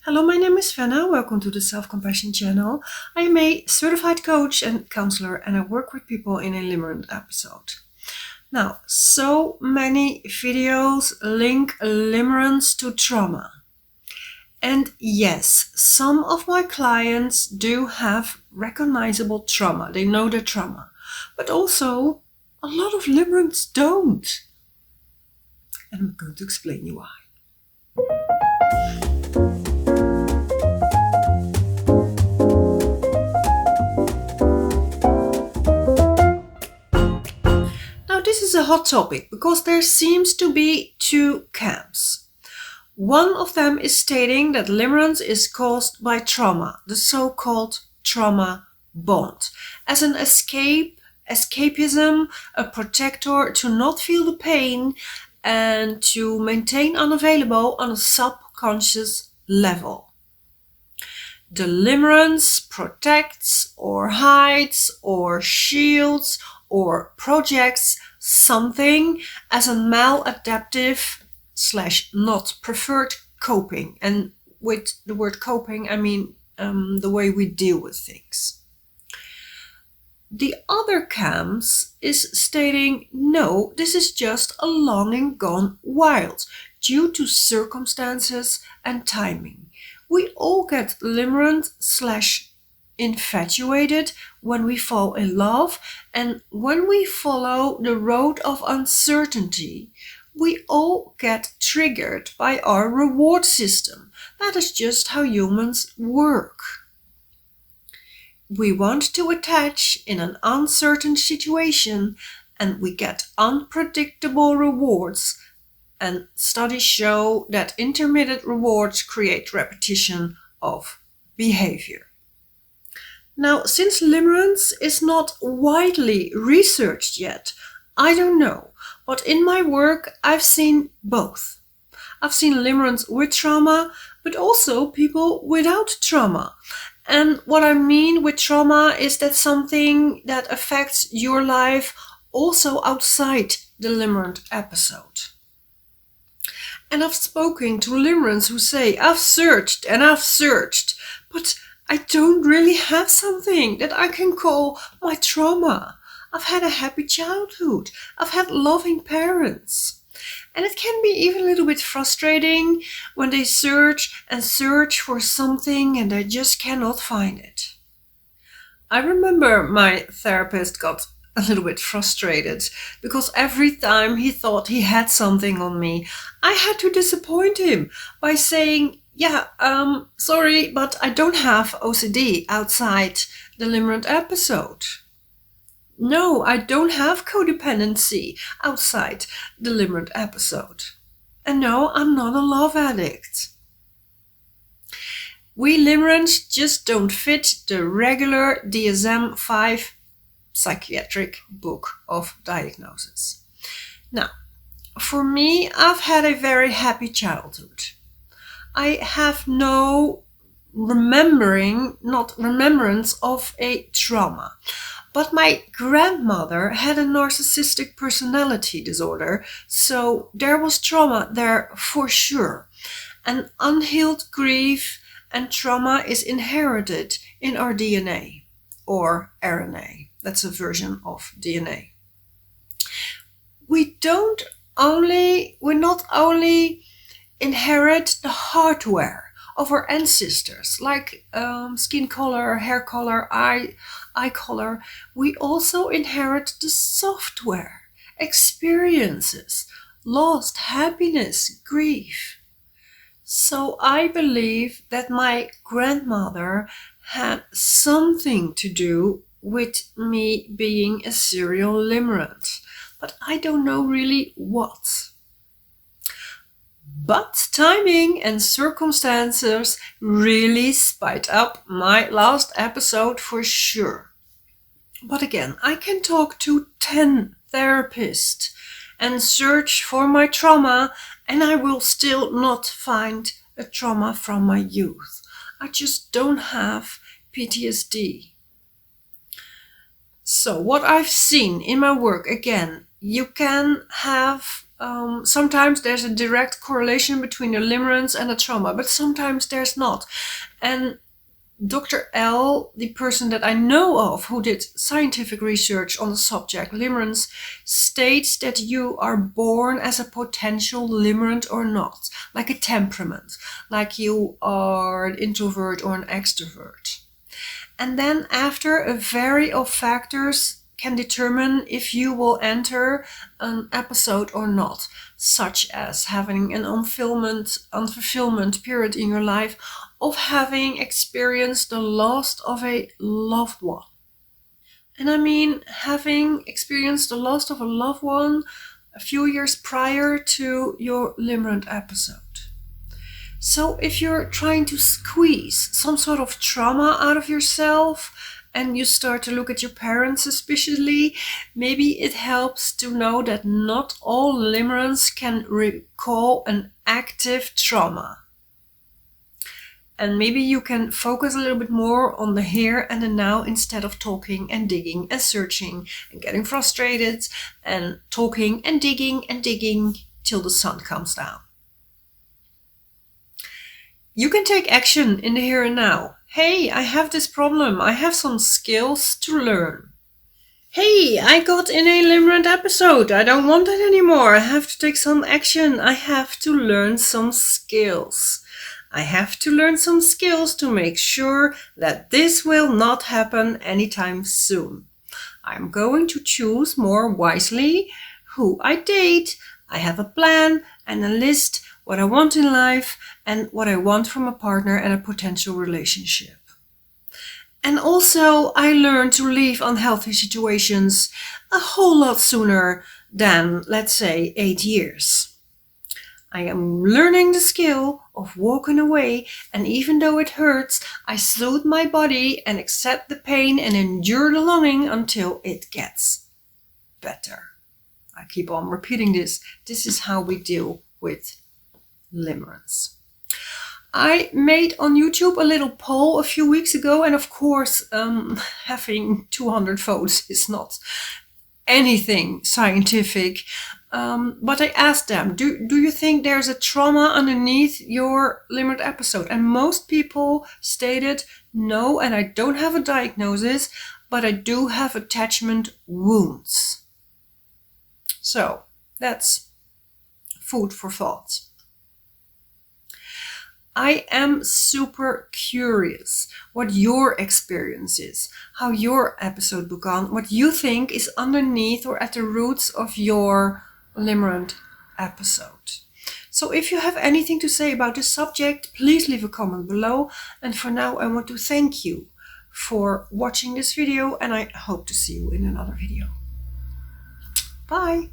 Hello, my name is Fenna. Welcome to the Self-Compassion channel. I am a certified coach and counselor, and I work with people in a Limerence episode. Now, so many videos link limerence to trauma. And yes, some of my clients do have recognizable trauma. They know their trauma. But also, a lot of limerence don't. And I'm going to explain you why. Now, this is a hot topic because there seems to be two camps. One of them is stating that limerence is caused by trauma, the so-called trauma bond, as an escapism, a protector to not feel the pain and to maintain unavailable on a subconscious level. The limerence protects or hides or shields or projects something as a maladaptive / not preferred coping. And with the word coping, I mean the way we deal with things. The other camps is stating, no, this is just a longing gone wild due to circumstances and timing. We all get limerent / infatuated when we fall in love, and when we follow the road of uncertainty, we all get triggered by our reward system. That is just how humans work. We want to attach in an uncertain situation, and we get unpredictable rewards. And studies show that intermittent rewards create repetition of behavior. Now, since limerence is not widely researched yet, I don't know, but in my work I've seen both. I've seen limerence with trauma, but also people without trauma. And what I mean with trauma is that something that affects your life also outside the limerent episode. And I've spoken to limerents who say, I've searched and I've searched, but I don't really have something that I can call my trauma. I've had a happy childhood. I've had loving parents. And it can be even a little bit frustrating when they search and search for something and they just cannot find it. I remember my therapist got a little bit frustrated because every time he thought he had something on me, I had to disappoint him by saying, sorry, but I don't have OCD outside the limerent episode. No, I don't have codependency outside the limerent episode. And no, I'm not a love addict. We limerents just don't fit the regular DSM-5 psychiatric book of diagnosis. Now, for me, I've had a very happy childhood. I have no remembrance of a trauma. But my grandmother had a narcissistic personality disorder, so there was trauma there for sure. And unhealed grief and trauma is inherited in our DNA or RNA. That's a version of DNA. We not only inherit the hardware of our ancestors, like skin color, hair color, eye color, we also inherit the software, experiences, lost happiness, grief. So I believe that my grandmother had something to do with me being a serial limerent, but I don't know really what. But timing and circumstances really spiced up my last episode for sure. But again, I can talk to 10 therapists and search for my trauma, and I will still not find a trauma from my youth. I just don't have PTSD. So what I've seen in my work, again, you can have sometimes there's a direct correlation between the limerence and the trauma, but sometimes there's not. And Dr. L, the person that I know of who did scientific research on the subject limerence, states that you are born as a potential limerent or not, like a temperament, like you are an introvert or an extrovert. And then after, a variety of factors can determine if you will enter an episode or not, such as having an unfulfillment period in your life, of having experienced the loss of a loved one. And I mean having experienced the loss of a loved one a few years prior to your limerent episode. So if you're trying to squeeze some sort of trauma out of yourself and you start to look at your parents suspiciously, maybe it helps to know that not all limerents can recall an active trauma. And maybe you can focus a little bit more on the here and the now instead of talking and digging and searching and getting frustrated and talking and digging till the sun comes down. You can take action in the here and now. Hey, I have this problem. I have some skills to learn. Hey, I got in a limerent episode. I don't want it anymore. I have to take some action. I have to learn some skills. I have to learn some skills to make sure that this will not happen anytime soon. I'm going to choose more wisely who I date. I have a plan and a list, what I want in life and what I want from a partner and a potential relationship. And also I learned to leave unhealthy situations a whole lot sooner than, let's say, 8 years. I am learning the skill of walking away, and even though it hurts, I soothe my body and accept the pain and endure the longing until it gets better. I keep on repeating this. This is how we deal with limerence. I made on YouTube a little poll a few weeks ago, and of course, having 200 votes is not anything scientific. But I asked them, do you think there's a trauma underneath your limerent episode? And most people stated no, and I don't have a diagnosis, but I do have attachment wounds. So that's food for thought. I am super curious what your experience is, how your episode began, what you think is underneath or at the roots of your limerent episode. So if you have anything to say about this subject, please leave a comment below. And for now, I want to thank you for watching this video, and I hope to see you in another video. Bye!